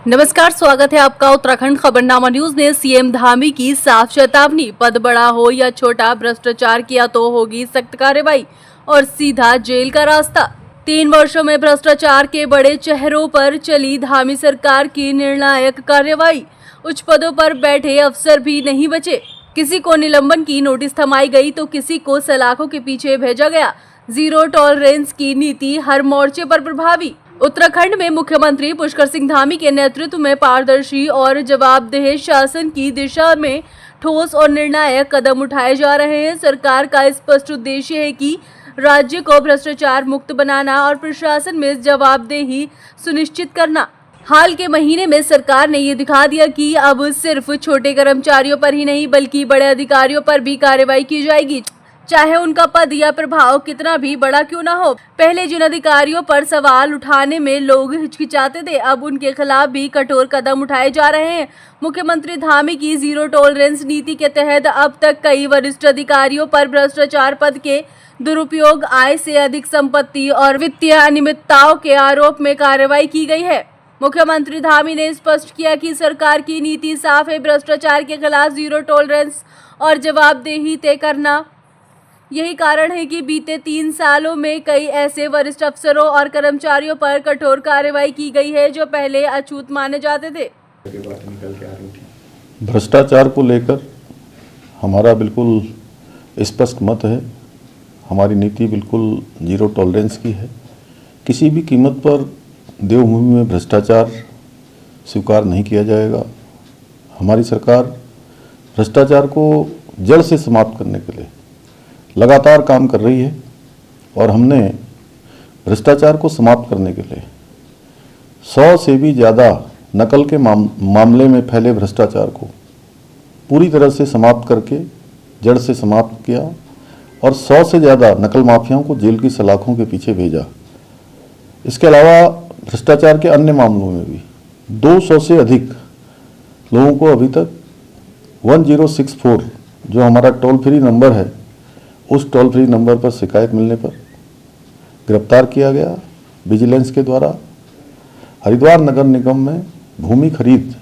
नमस्कार, स्वागत है आपका उत्तराखंड खबरनामा न्यूज में। सीएम धामी की साफ चेतावनी, पद बड़ा हो या छोटा, भ्रष्टाचार किया तो होगी सख्त कार्रवाई और सीधा जेल का रास्ता। 3 वर्षों में भ्रष्टाचार के बड़े चेहरों पर चली धामी सरकार की निर्णायक कार्रवाई। उच्च पदों पर बैठे अफसर भी नहीं बचे। किसी को निलंबन की नोटिस थमाई गई तो किसी को सलाखों के पीछे भेजा गया। जीरो टॉलरेंस की नीति हर मोर्चे पर प्रभावी। उत्तराखंड में मुख्यमंत्री पुष्कर सिंह धामी के नेतृत्व में पारदर्शी और जवाबदेह शासन की दिशा में ठोस और निर्णायक कदम उठाए जा रहे हैं। सरकार का स्पष्ट उद्देश्य है कि राज्य को भ्रष्टाचार मुक्त बनाना और प्रशासन में जवाबदेही सुनिश्चित करना। हाल के महीने में सरकार ने ये दिखा दिया कि अब सिर्फ छोटे कर्मचारियों पर ही नहीं बल्कि बड़े अधिकारियों पर भी कार्रवाई की जाएगी, चाहे उनका पद या प्रभाव कितना भी बड़ा क्यों ना हो। पहले जिन अधिकारियों पर सवाल उठाने में लोग हिचकिचाते थे, अब उनके खिलाफ भी कठोर कदम उठाए जा रहे हैं। मुख्यमंत्री धामी की जीरो टॉलरेंस नीति के तहत अब तक कई वरिष्ठ अधिकारियों पर भ्रष्टाचार, पद के दुरुपयोग, आय से अधिक संपत्ति और वित्तीय अनियमितताओं के आरोप में कार्रवाई की गई है। मुख्यमंत्री धामी ने स्पष्ट किया कि सरकार की नीति साफ है, भ्रष्टाचार के खिलाफ जीरो टॉलरेंस और जवाबदेही तय करना। यही कारण है कि बीते 3 सालों में कई ऐसे वरिष्ठ अफसरों और कर्मचारियों पर कठोर कार्रवाई की गई है जो पहले अछूत माने जाते थे। भ्रष्टाचार को लेकर हमारा बिल्कुल स्पष्ट मत है। हमारी नीति बिल्कुल जीरो टॉलरेंस की है। किसी भी कीमत पर देवभूमि में भ्रष्टाचार स्वीकार नहीं किया जाएगा। हमारी सरकार भ्रष्टाचार को जड़ से समाप्त करने के लिए लगातार काम कर रही है और हमने भ्रष्टाचार को समाप्त करने के लिए 100 से भी ज़्यादा नकल के मामले में फैले भ्रष्टाचार को पूरी तरह से समाप्त करके जड़ से समाप्त किया और 100 से ज़्यादा नकल माफियाओं को जेल की सलाखों के पीछे भेजा। इसके अलावा भ्रष्टाचार के अन्य मामलों में भी 200 से अधिक लोगों को अभी तक 1064 जो हमारा टोल फ्री नंबर है, उस टोल फ्री नंबर पर शिकायत मिलने पर गिरफ्तार किया गया। विजिलेंस के द्वारा हरिद्वार नगर निगम में भूमि खरीद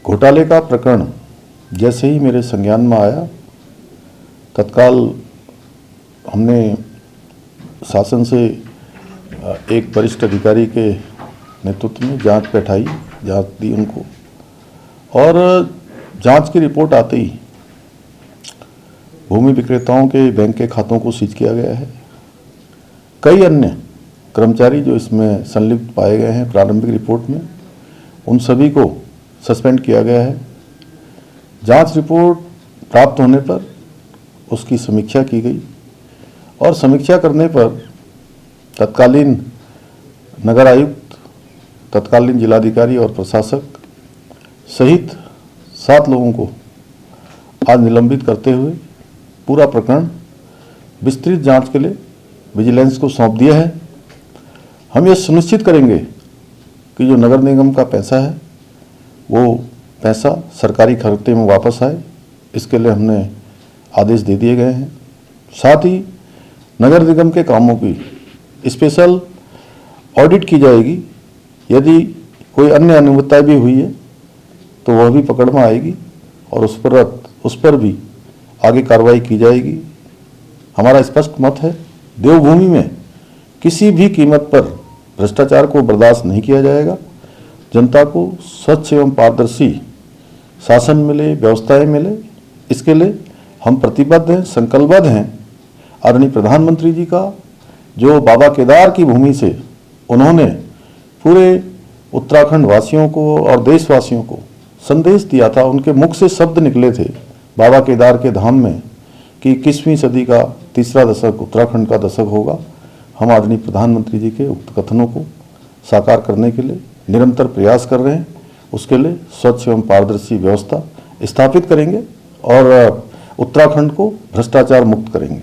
घोटाले का प्रकरण जैसे ही मेरे संज्ञान में आया, तत्काल हमने शासन से एक वरिष्ठ अधिकारी के नेतृत्व में जांच बैठाई, जांच दी उनको और जांच की रिपोर्ट आते ही भूमि विक्रेताओं के बैंक के खातों को सीज किया गया है। कई अन्य कर्मचारी जो इसमें संलिप्त पाए गए हैं प्रारंभिक रिपोर्ट में, उन सभी को सस्पेंड किया गया है। जांच रिपोर्ट प्राप्त होने पर उसकी समीक्षा की गई और समीक्षा करने पर तत्कालीन नगर आयुक्त, तत्कालीन जिलाधिकारी और प्रशासक सहित 7 लोगों को आज निलंबित करते हुए पूरा प्रकरण विस्तृत जांच के लिए विजिलेंस को सौंप दिया है। हम ये सुनिश्चित करेंगे कि जो नगर निगम का पैसा है वो पैसा सरकारी खाते में वापस आए। इसके लिए हमने आदेश दे दिए गए हैं। साथ ही नगर निगम के कामों की स्पेशल ऑडिट की जाएगी। यदि कोई अन्य अनियमितता भी हुई है तो वह भी पकड़ में आएगी और उस पर भी आगे कार्रवाई की जाएगी। हमारा स्पष्ट मत है, देवभूमि में किसी भी कीमत पर भ्रष्टाचार को बर्दाश्त नहीं किया जाएगा। जनता को स्वच्छ एवं पारदर्शी शासन मिले, व्यवस्थाएं मिले, इसके लिए हम प्रतिबद्ध हैं, संकल्पबद्ध हैं। आदरणीय प्रधानमंत्री जी का जो बाबा केदार की भूमि से उन्होंने पूरे उत्तराखंड वासियों को और देशवासियों को संदेश दिया था, उनके मुख से शब्द निकले थे बाबा केदार के धाम में कि 21वीं सदी का तीसरा दशक उत्तराखंड का दशक होगा। हम आदरणीय प्रधानमंत्री जी के उक्त कथनों को साकार करने के लिए निरंतर प्रयास कर रहे हैं। उसके लिए स्वच्छ एवं पारदर्शी व्यवस्था स्थापित करेंगे और उत्तराखंड को भ्रष्टाचार मुक्त करेंगे।